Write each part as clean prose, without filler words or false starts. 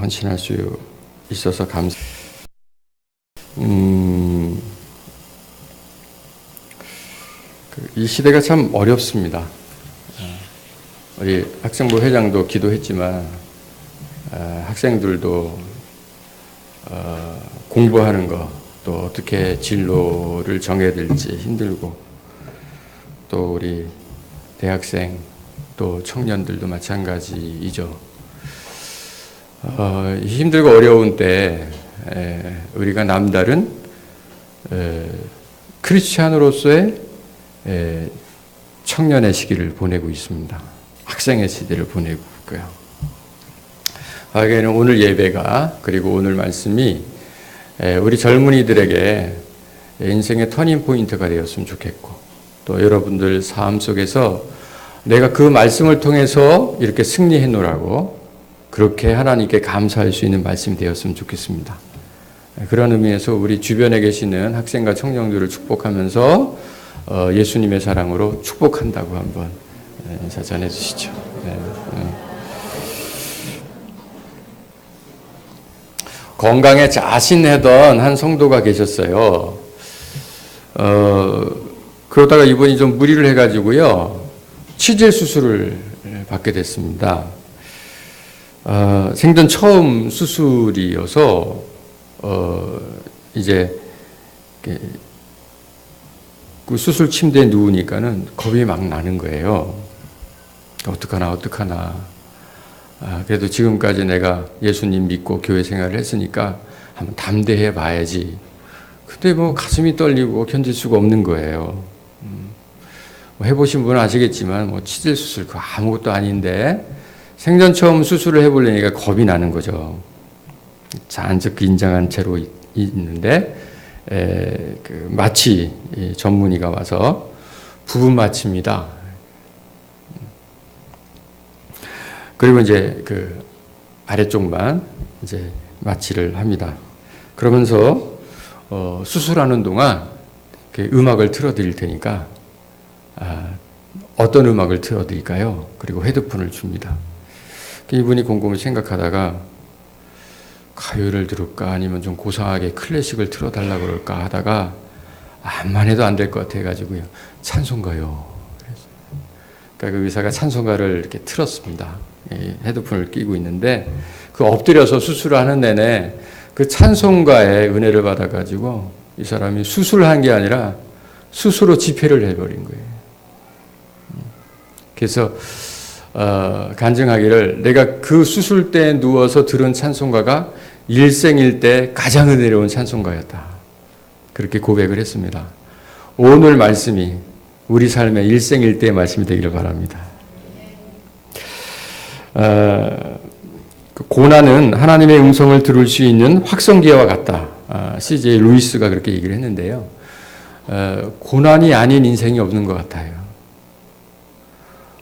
헌신할 수 있어서 이 시대가 참 어렵습니다. 우리 학생부 회장도 기도했지만 학생들도 공부하는 거, 또 어떻게 진로를 정해야 될지 힘들고, 또 우리 대학생 또 청년들도 마찬가지이죠. 힘들고 어려운 때 우리가 남다른 크리스찬으로서의 청년의 시기를 보내고 있습니다. 학생의 시대를 보내고 있고요. 오늘 예배가, 그리고 오늘 말씀이 우리 젊은이들에게 인생의 터닝 포인트가 되었으면 좋겠고, 또 여러분들 삶 속에서 내가 그 말씀을 통해서 이렇게 승리해 놓으라고, 그렇게 하나님께 감사할 수 있는 말씀이 되었으면 좋겠습니다. 그런 의미에서 우리 주변에 계시는 학생과 청년들을 축복하면서 예수님의 사랑으로 축복한다고 한번 인사 전해 주시죠. 건강에 자신하던 한 성도가 계셨어요. 그러다가 이번이 좀 무리를 해가지고요, 치질 수술을 받게 됐습니다. 생전 처음 수술이어서 이제 그 수술 침대에 누우니까는 겁이 막 나는 거예요. 어떡하나. 그래도 지금까지 내가 예수님 믿고 교회 생활을 했으니까 한번 담대해 봐야지. 근데 뭐 가슴이 떨리고 견딜 수가 없는 거예요. 해보신 분은 아시겠지만 뭐 치질 수술 그거 아무것도 아닌데 생전 처음 수술을 해보려니까 겁이 나는 거죠. 잔뜩 긴장한 채로 있는데 그 마취 전문의가 와서 부분 마취입니다. 그리고 이제 그 아래쪽만 이제 마취를 합니다. 그러면서 수술하는 동안 그 음악을 틀어드릴 테니까 어떤 음악을 틀어드릴까요? 그리고 헤드폰을 줍니다. 이분이 곰곰이 생각하다가 가요를 들을까 아니면 좀 고상하게 클래식을 틀어달라고 그럴까 하다가 암만 해도 안 될 것 같아가지고요, 찬송가요. 그러니까 그 의사가 찬송가를 이렇게 틀었습니다. 헤드폰을 끼고 있는데 그 엎드려서 수술을 하는 내내 그 찬송가의 은혜를 받아가지고 이 사람이 수술한 게 아니라 스스로 집회를 해버린 거예요. 그래서 간증하기를, 내가 그 수술 때 누워서 들은 찬송가가 일생일대 가장 은혜로운 찬송가였다, 그렇게 고백을 했습니다. 오늘 말씀이 우리 삶의 일생일대의 말씀이 되기를 바랍니다. 고난은 하나님의 음성을 들을 수 있는 확성기와 같다. C.J. 루이스가 그렇게 얘기를 했는데요. 고난이 아닌 인생이 없는 것 같아요.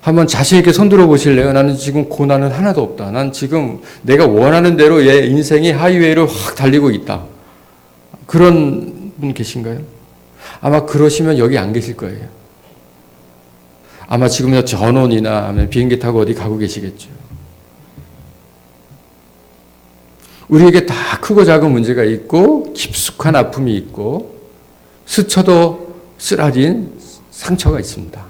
한번 자신 있게 손들어 보실래요? 나는 지금 고난은 하나도 없다. 난 지금 내가 원하는 대로 내 인생이 하이웨이를 확 달리고 있다. 그런 분 계신가요? 아마 그러시면 여기 안 계실 거예요. 아마 지금 전원이나 아니면 비행기 타고 어디 가고 계시겠죠. 우리에게 다 크고 작은 문제가 있고 깊숙한 아픔이 있고 스쳐도 쓰라린 상처가 있습니다.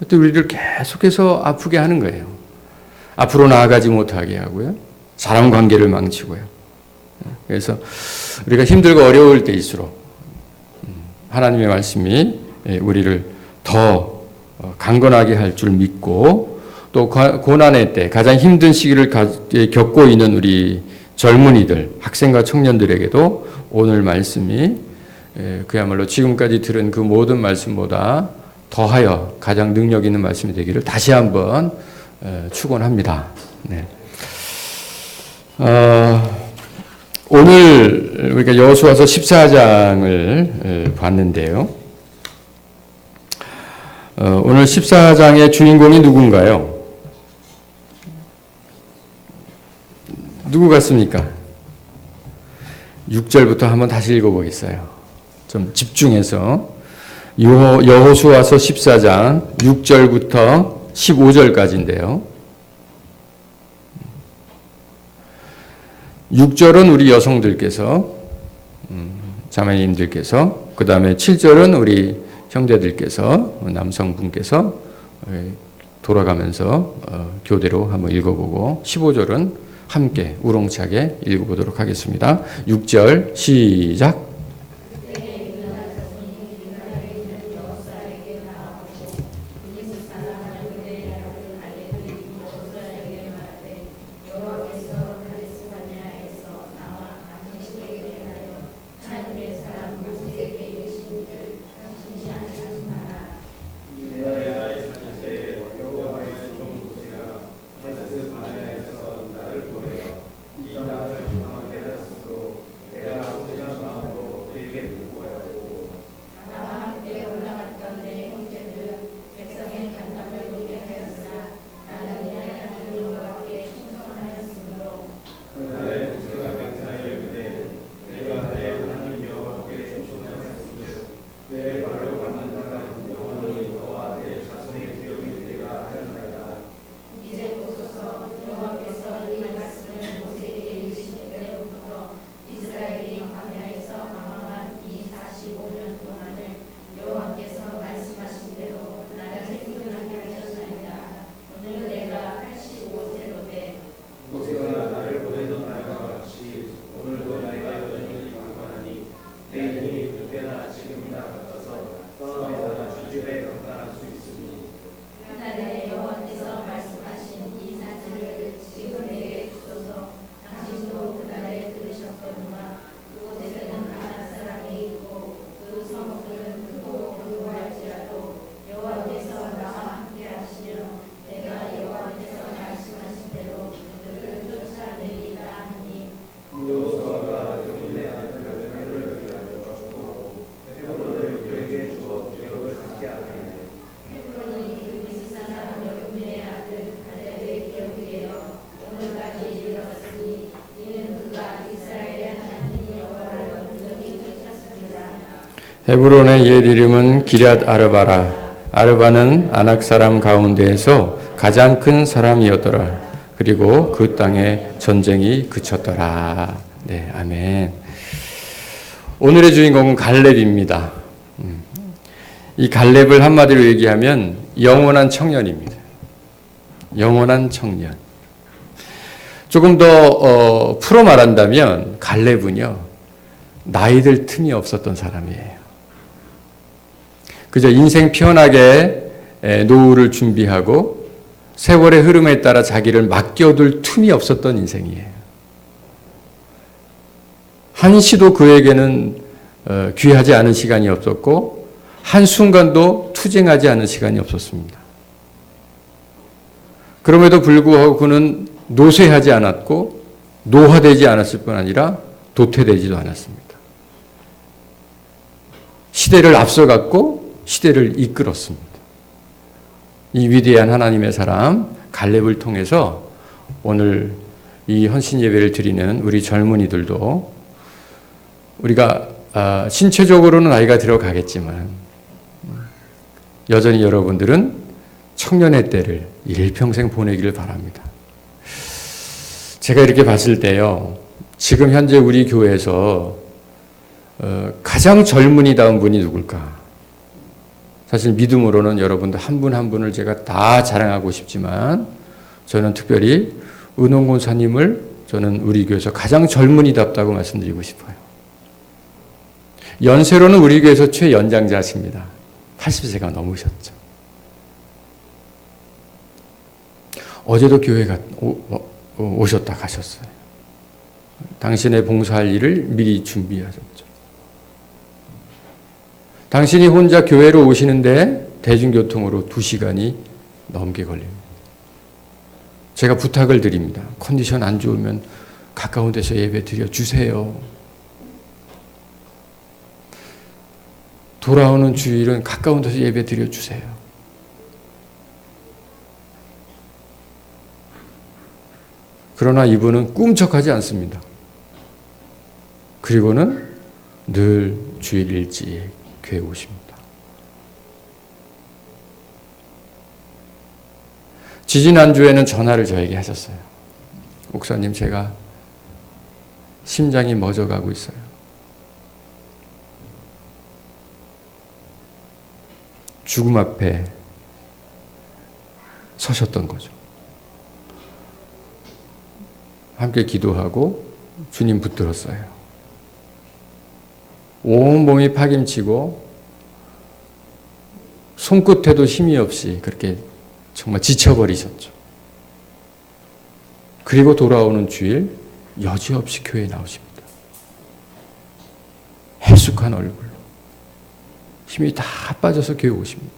또 우리를 계속해서 아프게 하는 거예요. 앞으로 나아가지 못하게 하고요, 사람 관계를 망치고요. 그래서 우리가 힘들고 어려울 때일수록 하나님의 말씀이 우리를 더 강건하게 할 줄 믿고, 또 고난의 때 가장 힘든 시기를 겪고 있는 우리 젊은이들, 학생과 청년들에게도 오늘 말씀이 그야말로 지금까지 들은 그 모든 말씀보다 더하여 가장 능력 있는 말씀이 되기를 다시 한번 축원합니다. 네. 오늘 우리가 여호수아서 14장을 봤는데요. 오늘 14장의 주인공이 누군가요? 누구 같습니까? 6절부터 한번 다시 읽어보겠어요. 좀 집중해서. 여호수아서 14장 6절부터 15절까지인데요. 6절은 우리 여성들께서, 자매님들께서, 그 다음에 7절은 우리 형제들께서, 남성분께서 돌아가면서 교대로 한번 읽어보고, 15절은 함께 우렁차게 읽어보도록 하겠습니다. 6절 시작. 헤브론의 옛 이름은 기럇 아르바라. 아르바는 아낙 사람 가운데에서 가장 큰 사람이었더라. 그리고 그 땅에 전쟁이 그쳤더라. 네, 아멘. 오늘의 주인공은 갈렙입니다. 이 갈렙을 한마디로 얘기하면 영원한 청년입니다. 영원한 청년. 조금 더 풀어 말한다면 갈렙은요, 나이들 틈이 없었던 사람이에요. 그저 인생 편하게 노후를 준비하고 세월의 흐름에 따라 자기를 맡겨둘 틈이 없었던 인생이에요. 한시도 그에게는 귀하지 않은 시간이 없었고 한순간도 투쟁하지 않은 시간이 없었습니다. 그럼에도 불구하고 그는 노쇠하지 않았고 노화되지 않았을 뿐 아니라 도태되지도 않았습니다. 시대를 앞서갔고 시대를 이끌었습니다. 이 위대한 하나님의 사람 갈렙을 통해서 오늘 이 헌신 예배를 드리는 우리 젊은이들도 우리가 신체적으로는 나이가 들어가겠지만 여전히 여러분들은 청년의 때를 일평생 보내기를 바랍니다. 제가 이렇게 봤을 때요, 지금 현재 우리 교회에서 가장 젊은이다운 분이 누굴까? 사실 믿음으로는 여러분들 한 분 한 분을 제가 다 자랑하고 싶지만 저는 특별히 은홍 권사님을 저는 우리 교회에서 가장 젊은이답다고 말씀드리고 싶어요. 연세로는 우리 교회에서 최연장자십니다. 80세가 넘으셨죠. 어제도 교회 오셨다 가셨어요. 당신의 봉사할 일을 미리 준비하셨죠. 당신이 혼자 교회로 오시는데 대중교통으로 2시간이 넘게 걸립니다. 제가 부탁을 드립니다. 컨디션 안 좋으면 가까운 데서 예배 드려 주세요. 돌아오는 주일은 가까운 데서 예배 드려 주세요. 그러나 이분은 꿈쩍하지 않습니다. 그리고는 늘 주일 일찍 교회에 오십니다. 지지난주에는 전화를 저에게 하셨어요. 목사님, 제가 심장이 멎어가고 있어요. 죽음 앞에 서셨던 거죠. 함께 기도하고 주님 붙들었어요. 온몸이 파김치고 손끝에도 힘이 없이 그렇게 정말 지쳐버리셨죠. 그리고 돌아오는 주일 여지없이 교회에 나오십니다. 해숙한 얼굴로 힘이 다 빠져서 교회 오십니다.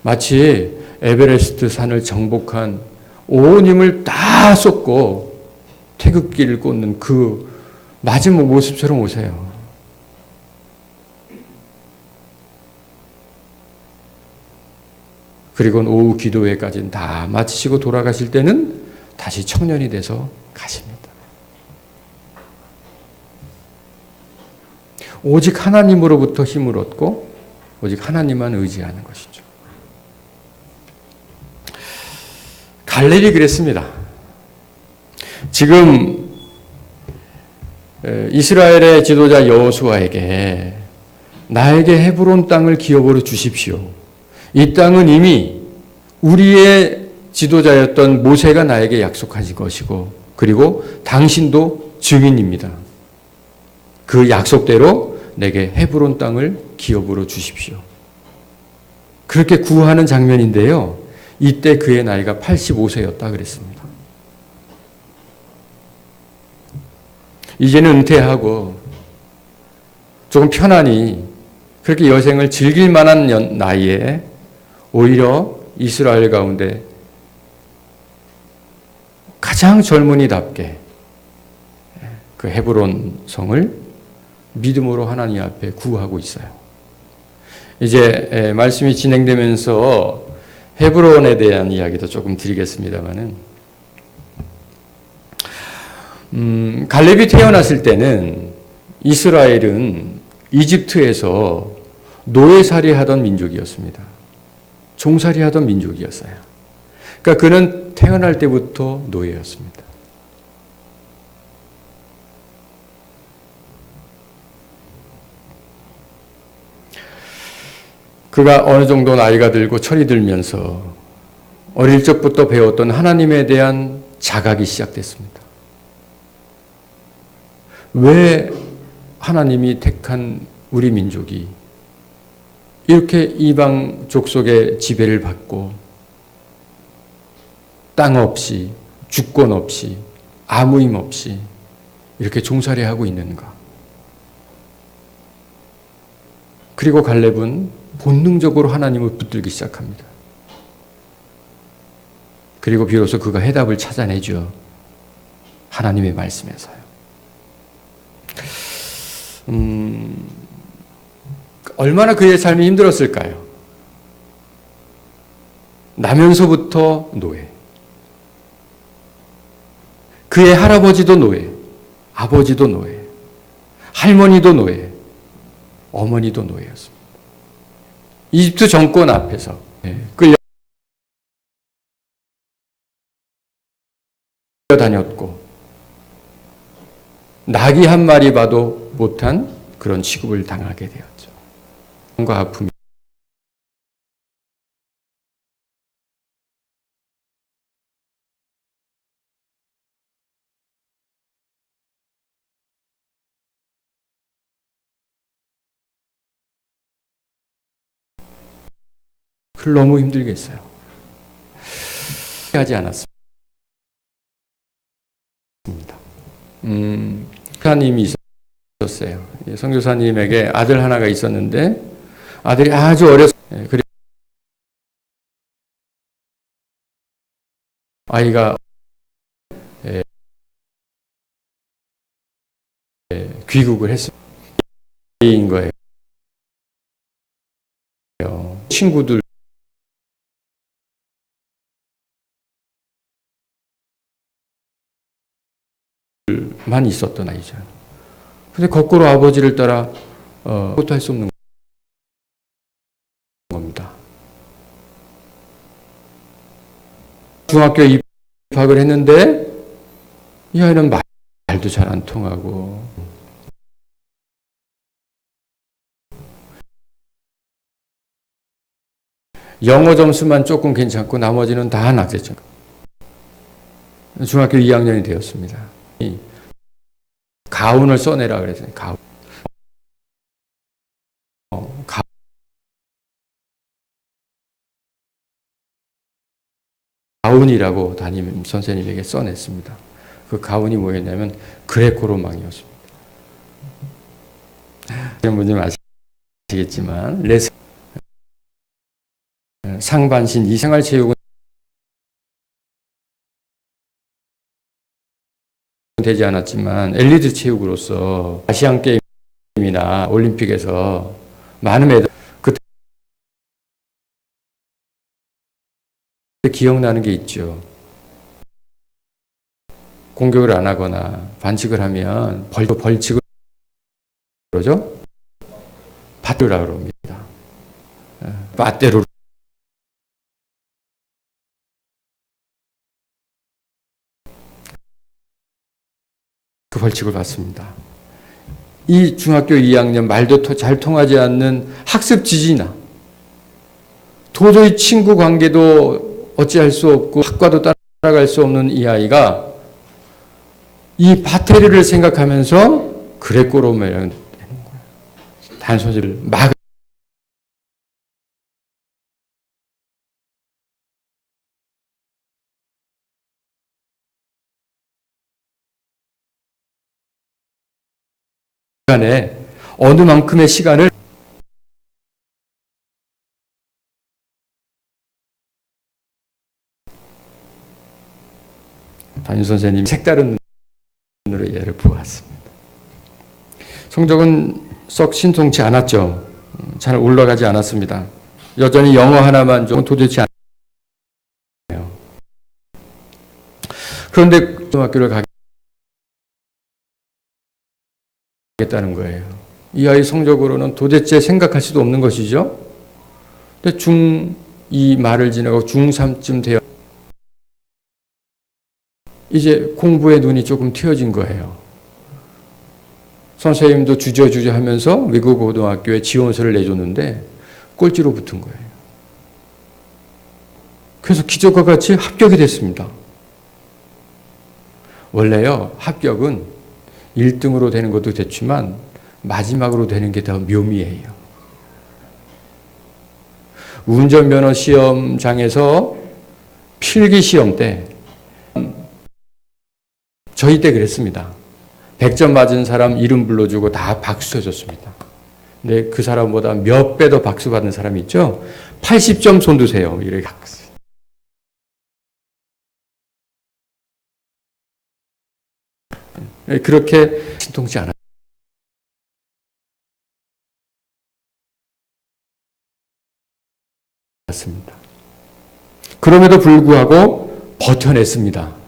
마치 에베레스트 산을 정복한 온 힘을 다 쏟고 태극기를 꽂는 그 마지막 모습처럼 오세요. 그리고 오후 기도회까지는 다 마치시고 돌아가실 때는 다시 청년이 돼서 가십니다. 오직 하나님으로부터 힘을 얻고 오직 하나님만 의지하는 것이죠. 갈렙이 그랬습니다. 지금 이스라엘의 지도자 여호수아에게 나에게 헤브론 땅을 기업으로 주십시오. 이 땅은 이미 우리의 지도자였던 모세가 나에게 약속하신 것이고 그리고 당신도 증인입니다. 그 약속대로 내게 헤브론 땅을 기업으로 주십시오. 그렇게 구하는 장면인데요. 이때 그의 나이가 85세였다 그랬습니다. 이제는 은퇴하고 조금 편안히 그렇게 여생을 즐길 만한 나이에 오히려 이스라엘 가운데 가장 젊은이답게 그 헤브론 성을 믿음으로 하나님 앞에 구하고 있어요. 이제 말씀이 진행되면서 헤브론에 대한 이야기도 조금 드리겠습니다만은 갈렙이 태어났을 때는 이스라엘은 이집트에서 노예살이 하던 민족이었습니다. 종살이 하던 민족이었어요. 그러니까 그는 태어날 때부터 노예였습니다. 그가 어느 정도 나이가 들고 철이 들면서 어릴 적부터 배웠던 하나님에 대한 자각이 시작됐습니다. 왜 하나님이 택한 우리 민족이 이렇게 이방 족속의 지배를 받고 땅 없이 주권 없이 아무 힘 없이 이렇게 종살이하고 있는가? 그리고 갈렙은 본능적으로 하나님을 붙들기 시작합니다. 그리고 비로소 그가 해답을 찾아내죠. 하나님의 말씀에서요. 얼마나 그의 삶이 힘들었을까요? 나면서부터 노예. 그의 할아버지도 노예, 아버지도 노예, 할머니도 노예, 어머니도 노예였습니다. 이집트 정권 앞에서 끌려다녔고 낙이 한 마리 봐도 못한 그런 취급을 당하게 되었죠. 과 아픔이 그걸 너무 힘들게 했어요. 하지 않았습니다. 선교사님이 있었어요. 선교사님에게 아들 하나가 있었는데 아들이 아주 어렸어요. 그리고 아이가 귀국을 했습니다. 인 거예요. 친구들 만 있었던 아이죠. 근데 거꾸로 아버지를 따라 그것도 할 수 없는 겁니다. 중학교에 입학을 했는데 이 아이는 말도 잘 안 통하고 영어 점수만 조금 괜찮고 나머지는 다 낙제점. 중학교 2학년이 되었습니다. 가훈을 써내라 그랬어요. 가훈이라고 담임 선생님에게 써냈습니다. 그 가훈이 뭐였냐면 그레코로망이었습니다. 여러분 아시겠지만 상반신 이생활체육은 되지 않았지만 엘리트 체육으로서 아시안 게임이나 올림픽에서 많은 애들 그때 기억나는 게 있죠. 공격을 안 하거나 반칙을 하면 벌칙을 그러죠? 밭대로라 그럽니다. 밭대로 그 벌칙을 받습니다. 이 중학교 2학년 말도 잘 통하지 않는 학습 지지나 도저히 친구 관계도 어찌할 수 없고 학과도 따라갈 수 없는 이 아이가 이 바테리를 생각하면서 그레코로메라는 단소리를 막 시간에 어느 만큼의 시간을 담임 선생님이 색다른 눈으로 예를 보았습니다. 성적은 썩 신통치 않았죠. 잘 올라가지 않았습니다. 여전히 영어 하나만 좀 도대체 않아요. 그런데 고등학교를 가겠다는 거예요. 이 아이 성적으로는 도대체 생각할 수도 없는 것이죠. 근데 중2 말을 지나고 중3쯤 되어 이제 공부에 눈이 조금 트여진 거예요. 선생님도 주저주저 하면서 외국 고등학교에 지원서를 내줬는데 꼴찌로 붙은 거예요. 그래서 기적과 같이 합격이 됐습니다. 원래요, 합격은 1등으로 되는 것도 됐지만 마지막으로 되는 게 더 묘미예요. 운전면허 시험장에서 필기 시험 때 저희 때 그랬습니다. 100점 맞은 사람 이름 불러주고 다 박수 쳐줬습니다. 근데 그 사람보다 몇 배 더 박수 받는 사람이 있죠? 80점 손 드세요. 이렇게 그렇게 신통치 않았습니다. 그럼에도 불구하고 버텨냈습니다.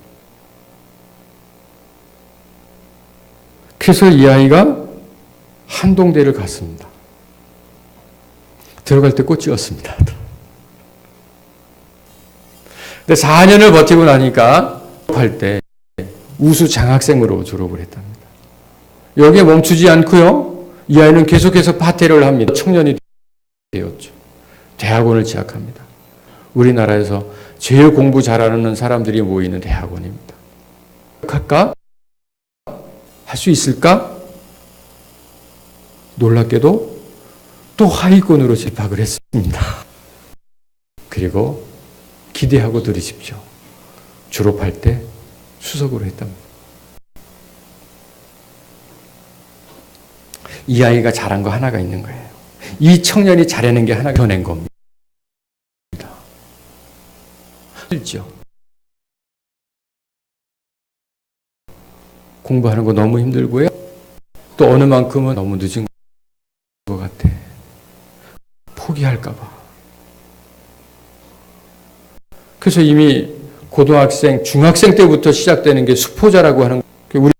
그래서 이 아이가 한동대를 갔습니다. 들어갈 때 꽃이었습니다. 근데 4년을 버티고 나니까 할 때 우수 장학생으로 졸업을 했답니다. 여기에 멈추지 않고요. 이 아이는 계속해서 파테를 합니다. 청년이 되었죠. 대학원을 진학합니다. 우리나라에서 제일 공부 잘하는 사람들이 모이는 대학원입니다. 할까? 할 수 있을까? 놀랍게도 또 하위권으로 집합을 했습니다. 그리고 기대하고 들으십시오. 졸업할 때 수석으로 했답니다. 이 아이가 잘한 거 하나가 있는 거예요. 이 청년이 잘해낸 게 하나가 낸 겁니다. 힘들죠. 공부하는 거 너무 힘들고요. 또 어느 만큼은 너무 늦은 것 같아. 포기할까 봐. 그래서 이미 고등학생, 중학생 때부터 시작되는 게 수포자라고 하는 거예요.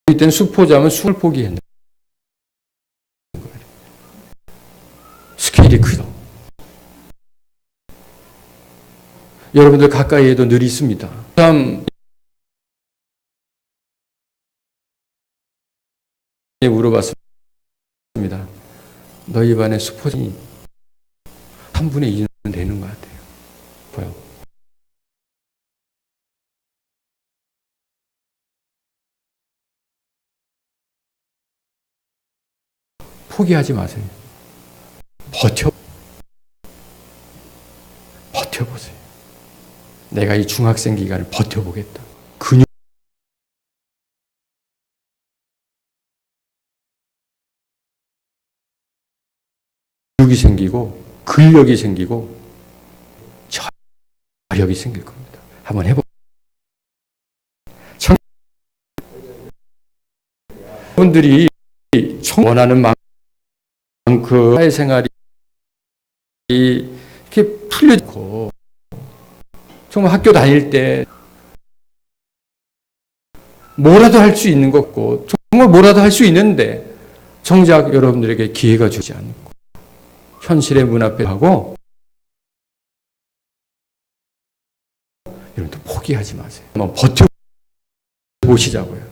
우리 때는 수포자면 수를 포기했는 거예요. 스케일이 크죠. 여러분들 가까이에도 늘 있습니다. 참 물어봤습니다. 너희 반에 수포자이 3분의 2는 되는 것 같아요. 보여. 포기하지 마세요. 버텨보세요. 내가 이 중학생 기간을 버텨보겠다. 근육이 생기고 근력이 생기고 저력이 생길 겁니다. 한번 해보세요. 여러분들이 원하는 만큼 사회생활이 이렇게 풀려지고 정말 학교 다닐 때 뭐라도 할 수 있는 것 같고 정말 뭐라도 할 수 있는데 정작 여러분들에게 기회가 주지 않고 현실의 문 앞에 하고 여러분들 포기하지 마세요. 한번 버텨보시자고요.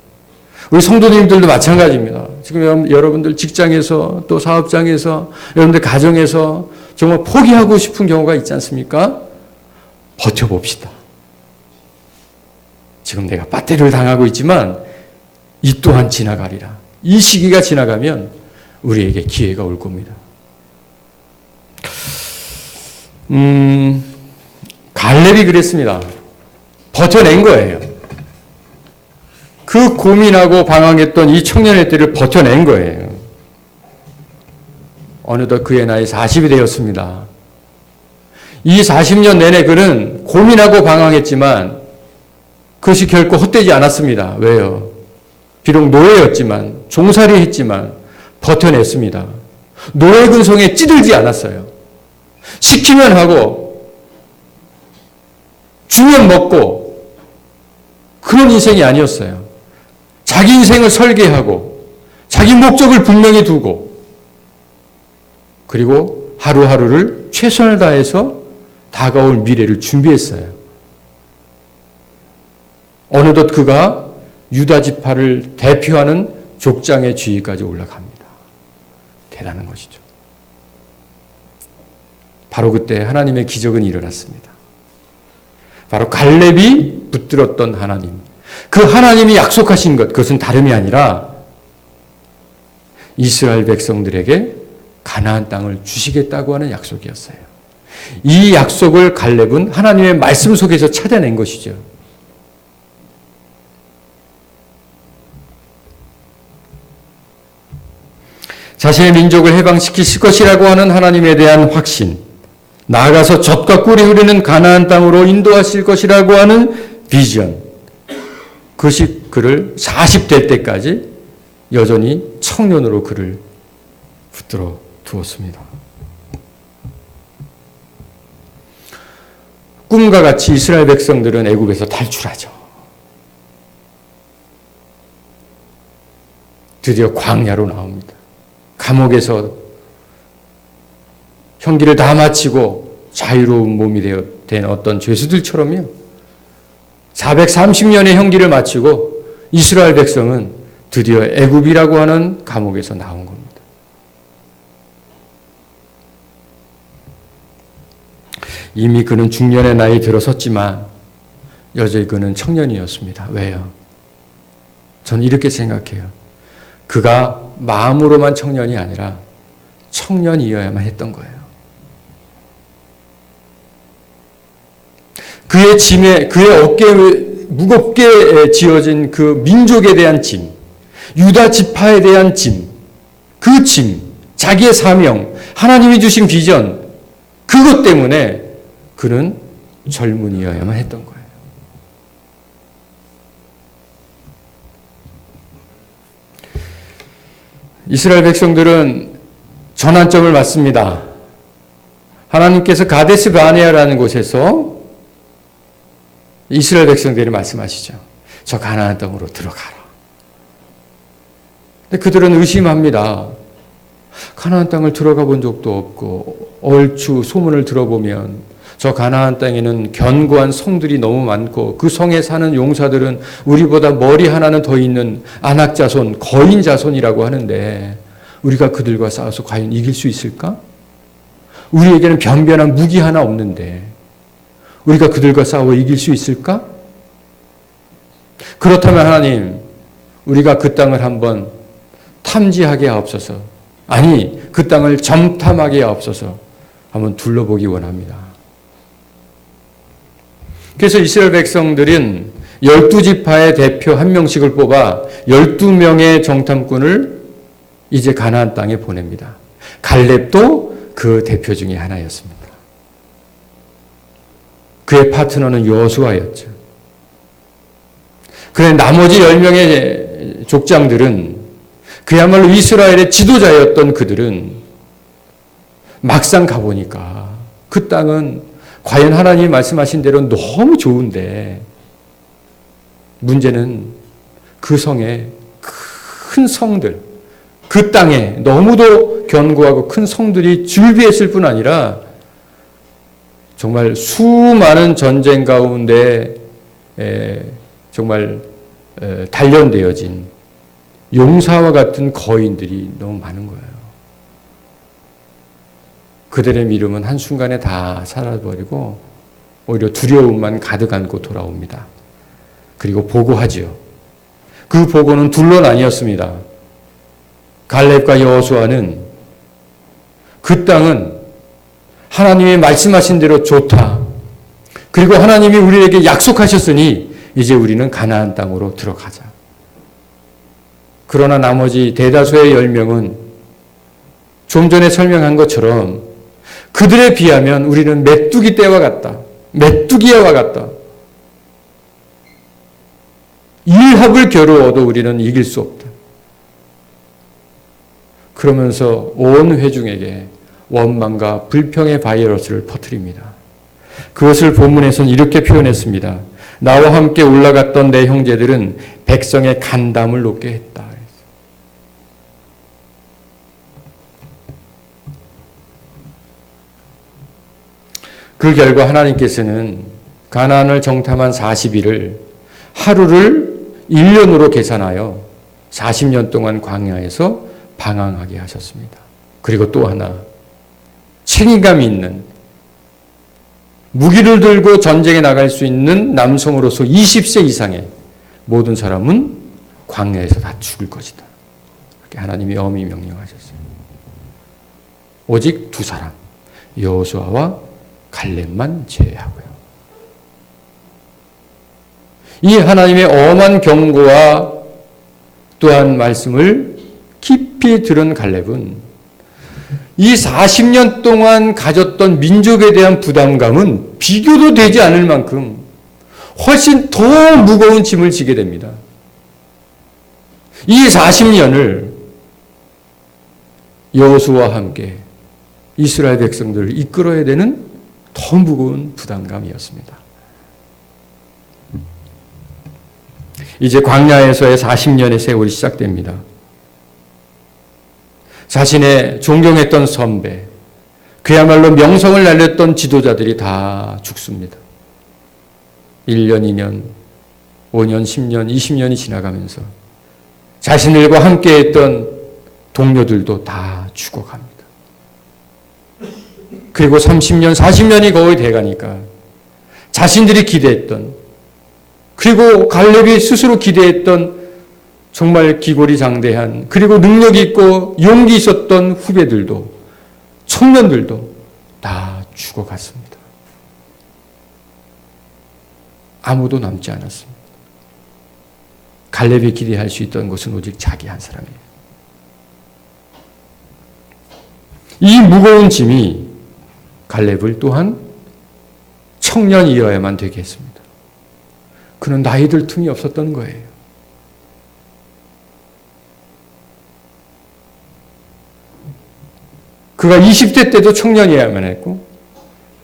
우리 성도님들도 마찬가지입니다. 지금 여러분들 직장에서 또 사업장에서 여러분들 가정에서 정말 포기하고 싶은 경우가 있지 않습니까? 버텨봅시다. 지금 내가 빠떼를 당하고 있지만 이 또한 지나가리라. 이 시기가 지나가면 우리에게 기회가 올 겁니다. 갈렙이 그랬습니다. 버텨낸 거예요. 그 고민하고 방황했던 이 청년의 때를 버텨낸 거예요. 어느덧 그의 나이 40이 되었습니다. 이 40년 내내 그는 고민하고 방황했지만 그것이 결코 헛되지 않았습니다. 왜요? 비록 노예였지만 종살이 했지만 버텨냈습니다. 노예 근성에 찌들지 않았어요. 시키면 하고 주면 먹고 그런 인생이 아니었어요. 자기 인생을 설계하고 자기 목적을 분명히 두고 그리고 하루하루를 최선을 다해서 다가올 미래를 준비했어요. 어느덧 그가 유다 지파를 대표하는 족장의 지위까지 올라갑니다. 대단한 것이죠. 바로 그때 하나님의 기적은 일어났습니다. 바로 갈렙이 붙들었던 하나님. 그 하나님이 약속하신 것, 그것은 다름이 아니라 이스라엘 백성들에게 가나안 땅을 주시겠다고 하는 약속이었어요. 이 약속을 갈렙은 하나님의 말씀 속에서 찾아낸 것이죠. 자신의 민족을 해방시키실 것이라고 하는 하나님에 대한 확신, 나아가서 젖과 꿀이 흐르는 가나안 땅으로 인도하실 것이라고 하는 비전, 그것이 그를 40될 때까지 여전히 청년으로 그를 붙들어 두었습니다. 꿈과 같이 이스라엘 백성들은 애굽에서 탈출하죠. 드디어 광야로 나옵니다. 감옥에서 형기를 다 마치고 자유로운 몸이 된 어떤 죄수들처럼요. 430년의 형기를 마치고 이스라엘 백성은 드디어 애굽이라고 하는 감옥에서 나온 겁니다. 이미 그는 중년의 나이 들어섰지만 여전히 그는 청년이었습니다. 왜요? 저는 이렇게 생각해요. 그가 마음으로만 청년이 아니라 청년이어야만 했던 거예요. 그의 짐에, 그의 어깨에 무겁게 지어진 그 민족에 대한 짐, 유다 지파에 대한 짐, 그 짐, 자기의 사명, 하나님이 주신 비전, 그것 때문에 그는 젊은이여야만 했던 거예요. 이스라엘 백성들은 전환점을 맞습니다. 하나님께서 가데스 바네아라는 곳에서 이스라엘 백성들이 말씀하시죠. 저 가나안 땅으로 들어가라. 근데 그들은 의심합니다. 가나안 땅을 들어가 본 적도 없고 얼추 소문을 들어보면 저 가나안 땅에는 견고한 성들이 너무 많고 그 성에 사는 용사들은 우리보다 머리 하나는 더 있는 안악자손, 거인자손이라고 하는데 우리가 그들과 싸워서 과연 이길 수 있을까? 우리에게는 변변한 무기 하나 없는데 우리가 그들과 싸워 이길 수 있을까? 그렇다면 하나님, 우리가 그 땅을 한번 탐지하게 하옵소서. 아니, 그 땅을 점탐하게 하옵소서. 한번 둘러보기 원합니다. 그래서 이스라엘 백성들은 12지파의 대표 한 명씩을 뽑아 12명의 정탐꾼을 이제 가나안 땅에 보냅니다. 갈렙도 그 대표 중에 하나였습니다. 그의 파트너는 여호수아였죠. 그래 나머지 10명의 족장들은 그야말로 이스라엘의 지도자였던 그들은 막상 가보니까 그 땅은 과연 하나님이 말씀하신 대로 너무 좋은데 문제는 그 성에 큰 성들, 그 땅에 너무도 견고하고 큰 성들이 줄비했을 뿐 아니라 정말 수많은 전쟁 가운데 정말 단련되어진 용사와 같은 거인들이 너무 많은 거예요. 그들의 믿음은 한순간에 다 사라져버리고 오히려 두려움만 가득 안고 돌아옵니다. 그리고 보고하지요. 그 보고는 둘론 아니었습니다. 갈렙과 여호수아는 그 땅은 하나님이 말씀하신 대로 좋다. 그리고 하나님이 우리에게 약속하셨으니 이제 우리는 가나안 땅으로 들어가자. 그러나 나머지 대다수의 10명은 좀 전에 설명한 것처럼 그들에 비하면 우리는 메뚜기 떼와 같다. 메뚜기와 같다. 일합을 겨루어도 우리는 이길 수 없다. 그러면서 온 회중에게 원망과 불평의 바이러스를 퍼뜨립니다. 그것을 본문에서는 이렇게 표현했습니다. 나와 함께 올라갔던 내 형제들은 백성의 간담을 높게 했다. 그 결과 하나님께서는 가나안을 정탐한 40일을 하루를 1년으로 계산하여 40년 동안 광야에서 방황하게 하셨습니다. 그리고 또 하나 책임감 있는 무기를 들고 전쟁에 나갈 수 있는 남성으로서 20세 이상의 모든 사람은 광야에서 다 죽을 것이다. 그렇게 하나님이 엄히 명령하셨어요. 오직 두 사람, 여호수아와 갈렙만 제외하고요. 이 하나님의 엄한 경고와 또한 말씀을 깊이 들은 갈렙은 이 40년 동안 가졌던 민족에 대한 부담감은 비교도 되지 않을 만큼 훨씬 더 무거운 짐을 지게 됩니다. 이 40년을 여호수아와 함께 이스라엘 백성들을 이끌어야 되는 더 무거운 부담감이었습니다. 이제 광야에서의 40년의 세월이 시작됩니다. 자신의 존경했던 선배, 그야말로 명성을 날렸던 지도자들이 다 죽습니다. 1년, 2년, 5년, 10년, 20년이 지나가면서 자신들과 함께했던 동료들도 다 죽어갑니다. 그리고 30년, 40년이 거의 돼가니까 자신들이 기대했던, 그리고 갈렙이 스스로 기대했던 정말 기고리장대한, 그리고 능력 있고 용기 있었던 후배들도, 청년들도 다 죽어갔습니다. 아무도 남지 않았습니다. 갈렙이 기대할 수 있던 것은 오직 자기 한 사람이에요. 이 무거운 짐이 갈렙을 또한 청년이어야만 되게 했습니다. 그는 나이 들 틈이 없었던 거예요. 그가 20대 때도 청년이어야만 했고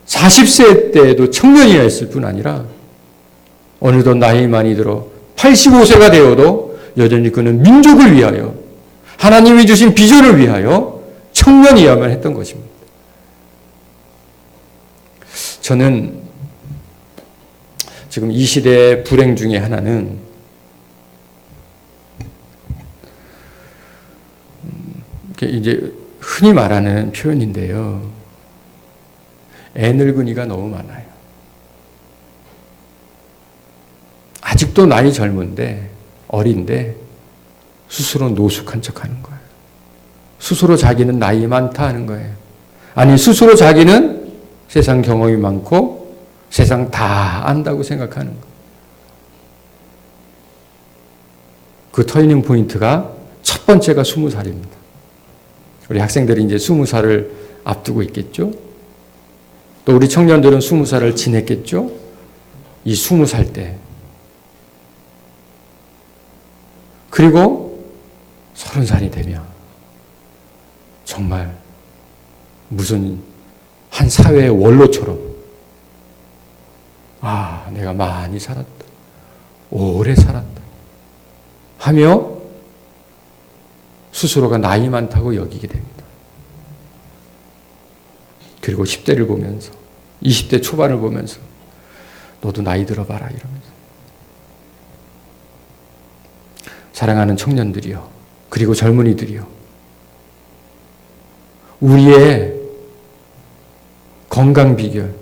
40세 때에도 청년이어야 했을 뿐 아니라 어느덧 나이 많이 들어 85세가 되어도 여전히 그는 민족을 위하여, 하나님이 주신 비전을 위하여 청년이어야만 했던 것입니다. 저는 지금 이 시대의 불행 중에 하나는 이제 흔히 말하는 표현인데요. 애 늙은이가 너무 많아요. 아직도 나이 젊은데, 어린데, 스스로 노숙한 척 하는 거예요. 스스로 자기는 나이 많다 하는 거예요. 아니, 스스로 자기는 세상 경험이 많고, 세상 다 안다고 생각하는 거예요. 그 터닝 포인트가 첫 번째가 20살입니다. 우리 학생들이 이제 20살을 앞두고 있겠죠? 또 우리 청년들은 20살을 지냈겠죠? 이 20살 때. 그리고 30살이 되면 정말 무슨 한 사회의 원로처럼 아, 내가 많이 살았다. 오래 살았다. 하며 스스로가 나이 많다고 여기게 됩니다. 그리고 10대를 보면서 20대 초반을 보면서 너도 나이 들어봐라 이러면서 사랑하는 청년들이요. 그리고 젊은이들이요. 우리의 건강 비결,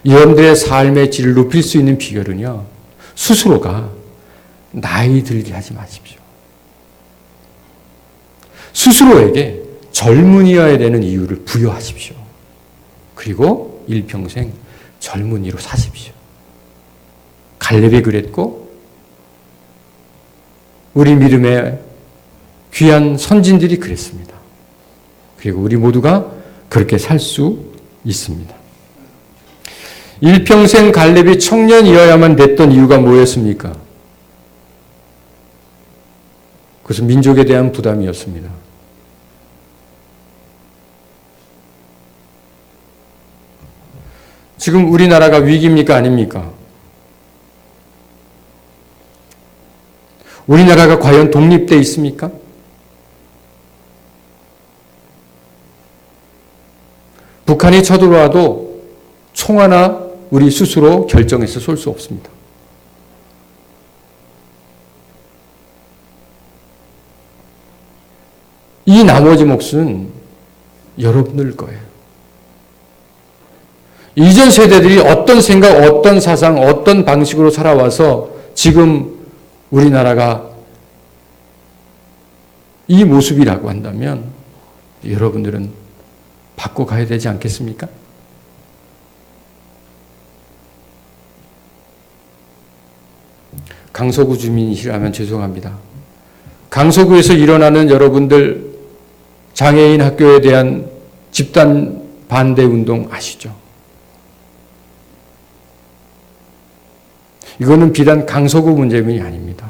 여러분들의 삶의 질을 높일 수 있는 비결은요. 스스로가 나이 들게 하지 마십시오. 스스로에게 젊은이여야 되는 이유를 부여하십시오. 그리고 일평생 젊은이로 사십시오. 갈렙이 그랬고 우리 믿음의 귀한 선진들이 그랬습니다. 그리고 우리 모두가 그렇게 살 수 있습니다. 일평생 갈렙이 청년이어야만 됐던 이유가 뭐였습니까? 그것은 민족에 대한 부담이었습니다. 지금 우리나라가 위기입니까? 아닙니까? 우리나라가 과연 독립되어 있습니까? 북한이 쳐들어와도 총 하나 우리 스스로 결정해서 쏠 수 없습니다. 이 나머지 몫은 여러분들 거예요. 이전 세대들이 어떤 생각, 어떤 사상, 어떤 방식으로 살아와서 지금 우리나라가 이 모습이라고 한다면 여러분들은 바꿔가야 되지 않겠습니까? 강서구 주민이시라면 죄송합니다. 강서구에서 일어나는 여러분들 장애인 학교에 대한 집단 반대 운동 아시죠? 이거는 비단 강서구 문제만이 아닙니다.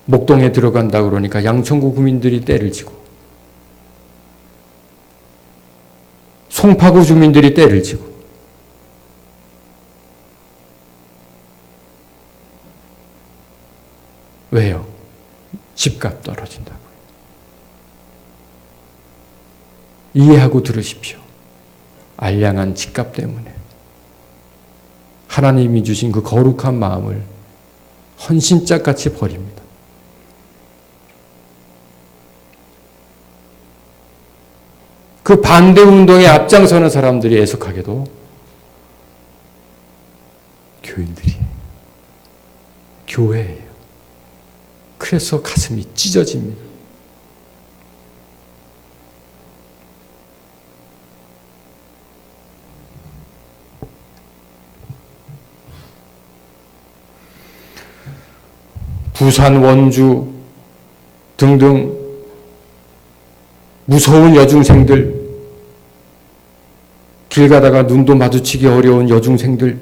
목동에 들어간다 그러니까 양천구 구민들이 떼를 지고 송파구 주민들이 떼를 지고 왜요? 집값 떨어진다고요. 이해하고 들으십시오. 알량한 집값 때문에 하나님이 주신 그 거룩한 마음을 헌신짝같이 버립니다. 그 반대 운동에 앞장서는 사람들이 애석하게도 교인들이에요. 교회예요. 그래서 가슴이 찢어집니다. 부산, 원주 등등 무서운 여중생들, 길 가다가 눈도 마주치기 어려운 여중생들,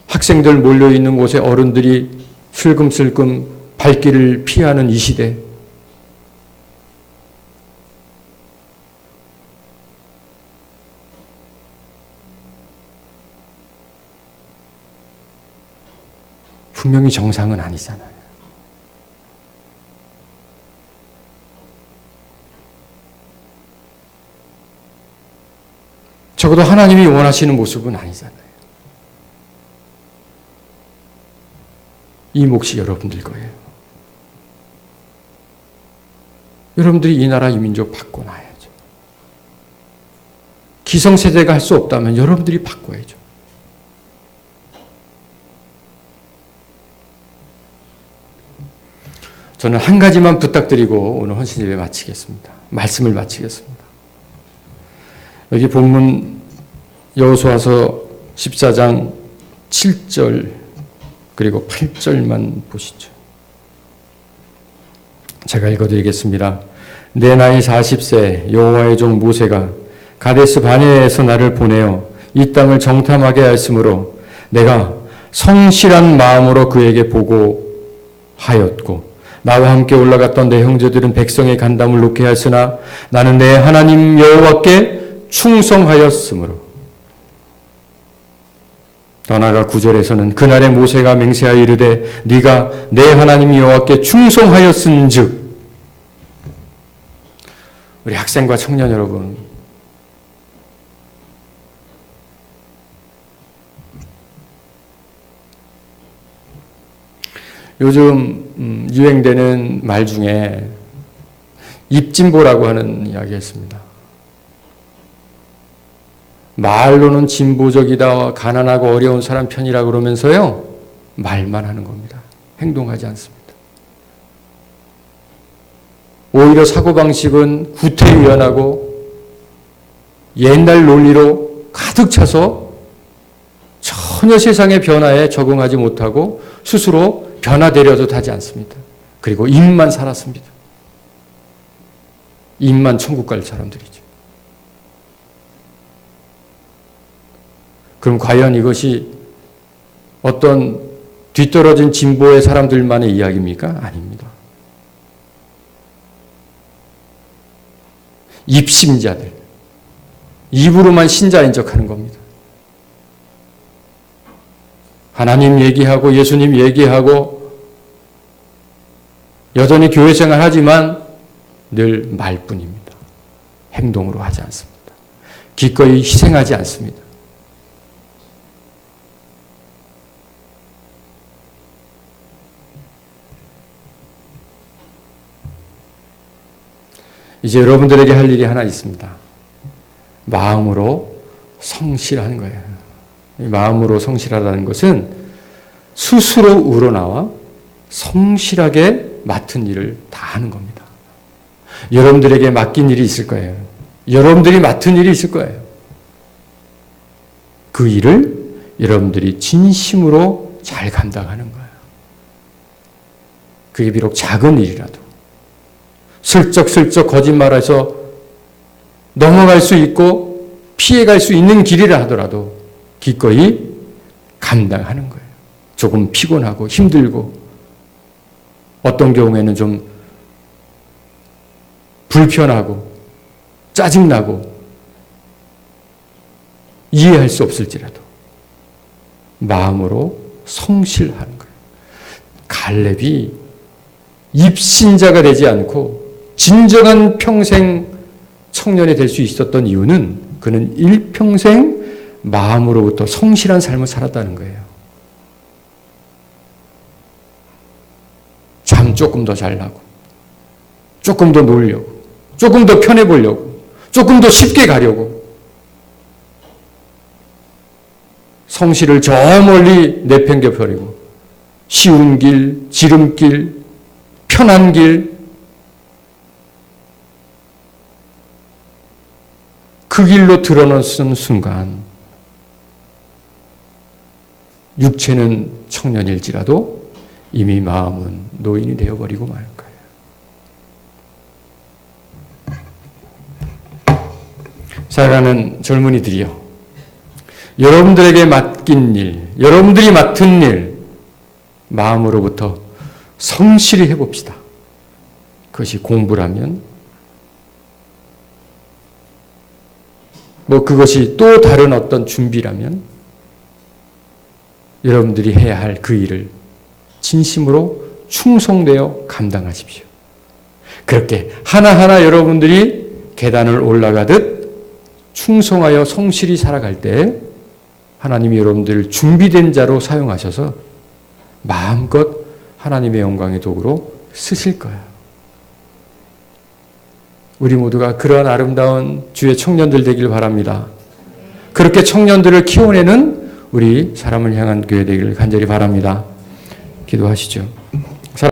학생들 몰려있는 곳에 어른들이 슬금슬금 발길을 피하는 이 시대, 분명히 정상은 아니잖아요. 적어도 하나님이 원하시는 모습은 아니잖아요. 이 몫이 여러분들 거예요. 여러분들이 이 나라 이 민족 바꿔놔야죠. 기성세대가 할 수 없다면 여러분들이 바꿔야죠. 저는 한 가지만 부탁드리고 오늘 헌신예배 마치겠습니다. 말씀을 마치겠습니다. 여기 본문 여호수아서 14장 7절 그리고 8절만 보시죠. 제가 읽어드리겠습니다. 내 나이 40세 여호와의 종 모세가 가데스 바네아에서 나를 보내어 이 땅을 정탐하게 하였으므로 내가 성실한 마음으로 그에게 보고하였고 나와 함께 올라갔던 내 형제들은 백성의 간담을 놓게 하였으나 나는 내 하나님 여호와께 충성하였으므로. 더 나아가 9절에서는 그날에 모세가 맹세하여 이르되 네가 내 하나님 여호와께 충성하였은즉. 우리 학생과 청년 여러분, 요즘 유행되는 말 중에 입진보라고 하는 이야기가 있습니다. 말로는 진보적이다, 가난하고 어려운 사람 편이라 그러면서요, 말만 하는 겁니다. 행동하지 않습니다. 오히려 사고방식은 구태의연하고 옛날 논리로 가득 차서 전혀 세상의 변화에 적응하지 못하고 스스로 변화되려도 하지 않습니다. 그리고 입만 살았습니다. 입만 천국 갈 사람들이죠. 그럼 과연 이것이 어떤 뒤떨어진 진보의 사람들만의 이야기입니까? 아닙니다. 입심자들, 입으로만 신자인 척하는 겁니다. 하나님 얘기하고 예수님 얘기하고 여전히 교회 생활하지만 늘 말뿐입니다. 행동으로 하지 않습니다. 기꺼이 희생하지 않습니다. 이제 여러분들에게 할 일이 하나 있습니다. 마음으로 성실하는 거예요. 마음으로 성실하다는 것은 스스로 우러나와 성실하게 맡은 일을 다 하는 겁니다. 여러분들에게 맡긴 일이 있을 거예요. 여러분들이 맡은 일이 있을 거예요. 그 일을 여러분들이 진심으로 잘 감당하는 거예요. 그게 비록 작은 일이라도 슬쩍슬쩍 거짓말해서 넘어갈 수 있고 피해갈 수 있는 길이라 하더라도 기꺼이 감당하는 거예요. 조금 피곤하고 힘들고 어떤 경우에는 좀 불편하고 짜증나고 이해할 수 없을지라도 마음으로 성실하는 거예요. 갈렙이 입신자가 되지 않고 진정한 평생 청년이 될 수 있었던 이유는 그는 일평생 마음으로부터 성실한 삶을 살았다는 거예요. 잠 조금 더 잘라고, 조금 더 놀려고, 조금 더 편해 보려고, 조금 더 쉽게 가려고, 성실을 저 멀리 내팽겨 버리고 쉬운 길, 지름길, 편한 길, 그 길로 드러놓은 순간 육체는 청년일지라도 이미 마음은 노인이 되어버리고 말 거예요. 사랑하는 젊은이들이요, 여러분들에게 맡긴 일, 여러분들이 맡은 일 마음으로부터 성실히 해봅시다. 그것이 공부라면, 그것이 또 다른 어떤 준비라면 여러분들이 해야 할 그 일을 진심으로 충성되어 감당하십시오. 그렇게 하나하나 여러분들이 계단을 올라가듯 충성하여 성실히 살아갈 때 하나님이 여러분들을 준비된 자로 사용하셔서 마음껏 하나님의 영광의 도구로 쓰실 거예요. 우리 모두가 그런 아름다운 주의 청년들 되길 바랍니다. 그렇게 청년들을 키워내는 우리 사람을 향한 교회 되기를 간절히 바랍니다. 기도하시죠.